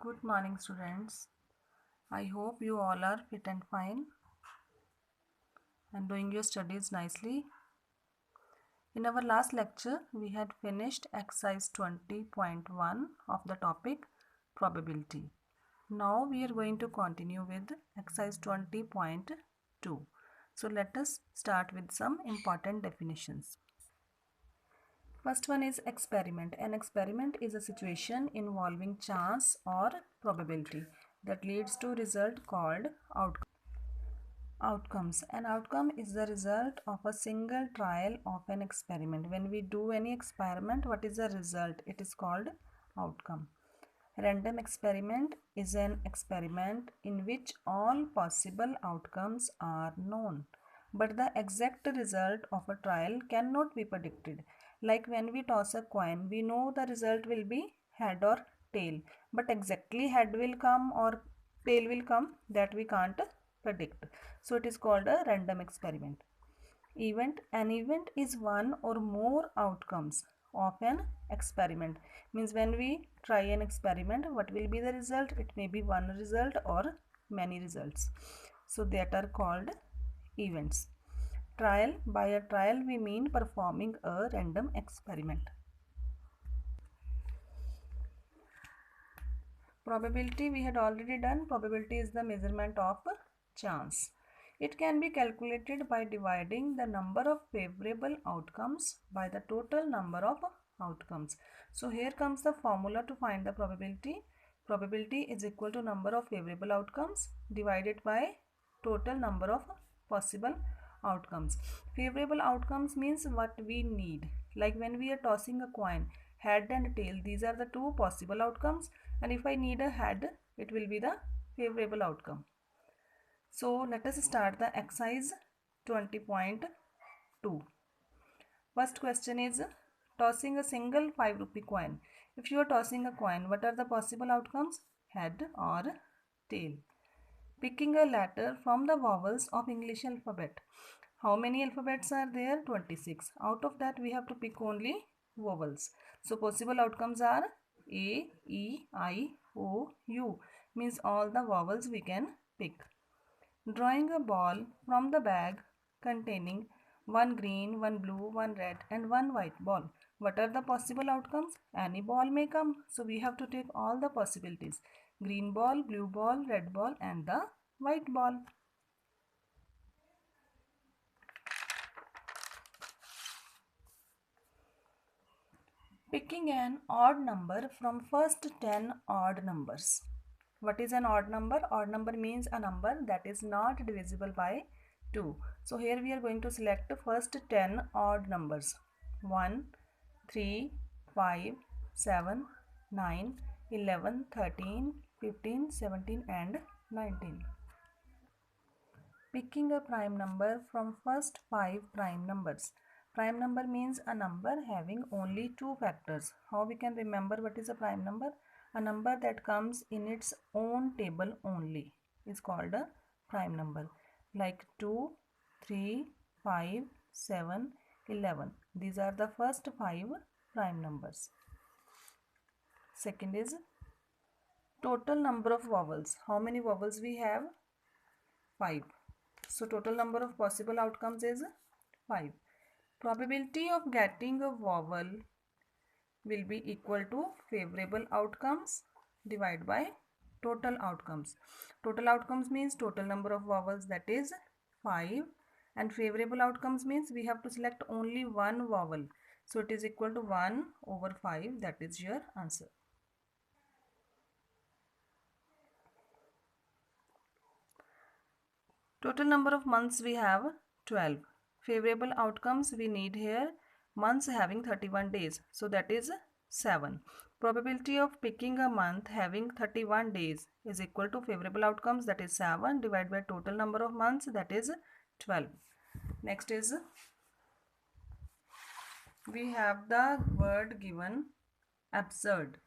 Good morning, students. I hope you all are fit and fine and doing your studies nicely. In our last lecture, we had finished exercise 20.1 of the topic probability. Now we are going to continue with exercise 20.2. So let us start with some important definitions. First one is experiment. An experiment is a situation involving chance or probability that leads to result called outcome. Outcomes. An outcome is the result of a single trial of an experiment. When we do any experiment, what is the result? It is called outcome. Random experiment is an experiment in which all possible outcomes are known, but the exact result of a trial cannot be predicted. Like when we toss a coin, we know the result will be head or tail, but exactly head will come or tail will come, that we can't predict. So it is called a random experiment. Event. An event is one or more outcomes of an experiment. Means when we try an experiment, what will be the result? It may be one result or many results. So that are called events. Trial. By a trial we mean performing a random experiment. Probability we had already done. Probability is the measurement of chance. It can be calculated by dividing the number of favorable outcomes by the total number of outcomes. So here comes the formula to find the probability. Probability is equal to number of favorable outcomes divided by total number of possible outcomes. Favorable outcomes means what we need. Like when we are tossing a coin, head and tail, these are the two possible outcomes, and if I need a head, it will be the favorable outcome. So let us start the exercise 20.2. First question is tossing a single 5 rupee coin. If you are tossing a coin, what are the possible outcomes? Head or tail. Picking a letter from the vowels of English alphabet. How many alphabets are there? 26. Out of that we have to pick only vowels. So possible outcomes are A, E, I, O, U. Means all the vowels we can pick. Drawing a ball from the bag containing one green, one blue, one red and one white ball. What are the possible outcomes? Any ball may come. So we have to take all the possibilities. Green ball, blue ball, red ball and the white ball. Picking an odd number from first 10 odd numbers. What is an odd number? Odd number means a number that is not divisible by 2. So here we are going to select first 10 odd numbers. 1, 3, 5, 7, 9, 11, 13, 15, 17 and 19. Picking a prime number from first 5 prime numbers. Prime number means a number having only 2 factors. How we can remember what is a prime number? A number that comes in its own table only is called a prime number. Like 2, 3, 5, 7, 11. These are the first 5 prime numbers. Second is total number of vowels. How many vowels we have? 5. So total number of possible outcomes is 5. Probability of getting a vowel will be equal to favorable outcomes divided by total outcomes. Total outcomes means total number of vowels, that is 5, and favorable outcomes means we have to select only one vowel. So it is equal to 1 over 5, that is your answer. Total number of months we have 12. Favorable outcomes we need here months having 31 days. So that is 7. Probability of picking a month having 31 days is equal to favorable outcomes, that is 7, divided by total number of months, that is 12. Next is we have the word given absurd.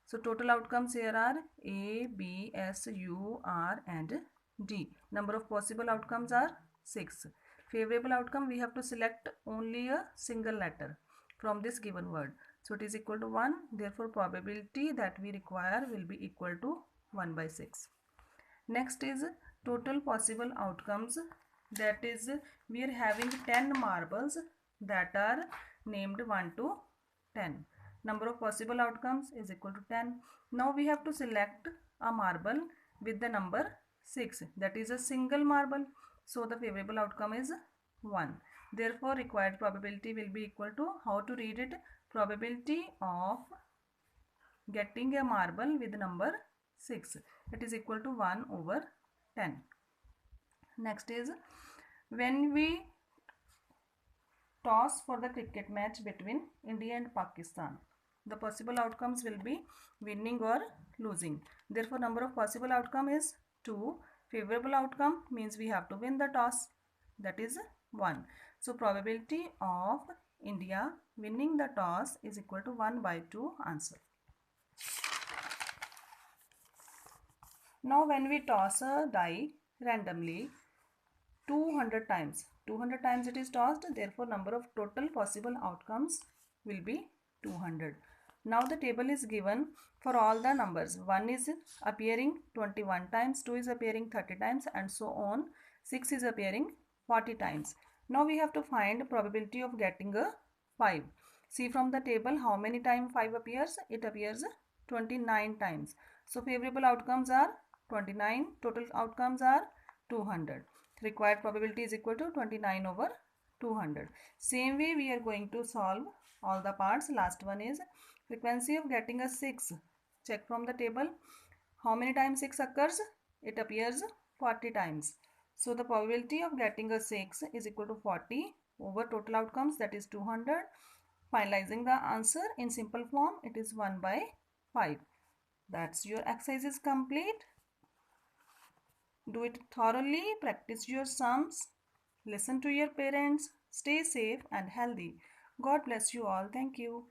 So total outcomes here are A, B, S, U, R and D. Number of possible outcomes are 6. Favorable outcome we have to select only a single letter from this given word. So it is equal to 1. Therefore, probability that we require will be equal to 1 by 6. Next is total possible outcomes. That is, we are having 10 marbles that are named 1 to 10. Number of possible outcomes is equal to 10. Now we have to select a marble with the number 6. That is a single marble. So the favorable outcome is 1. Therefore, required probability will be equal to, how to read it? Probability of getting a marble with number 6. It is equal to 1 over 10. Next is, when we toss for the cricket match between India and Pakistan, the possible outcomes will be winning or losing. Therefore, number of possible outcome is 2. Favorable outcome means we have to win the toss. That is 1. So, probability of India winning the toss is equal to 1 by 2 answer. Now, when we toss a die randomly 200 times it is tossed, therefore number of total possible outcomes will be 200. Now the table is given for all the numbers. 1 is appearing 21 times, 2 is appearing 30 times, and so on. 6 is appearing 40 times. Now we have to find probability of getting a 5. See from the table how many times 5 appears. It appears 29 times. So favorable outcomes are 29, total outcomes are 200. Required probability is equal to 29 over 200. Same way we are going to solve all the parts. Last one is frequency of getting a 6. Check from the table. How many times 6 occurs? It appears 40 times. So the probability of getting a 6 is equal to 40 over total outcomes, that is 200. Finalizing the answer in simple form, it is 1 by 5. That's your exercise is complete. Do it thoroughly, practice your sums, listen to your parents, stay safe and healthy. God bless you all. Thank you.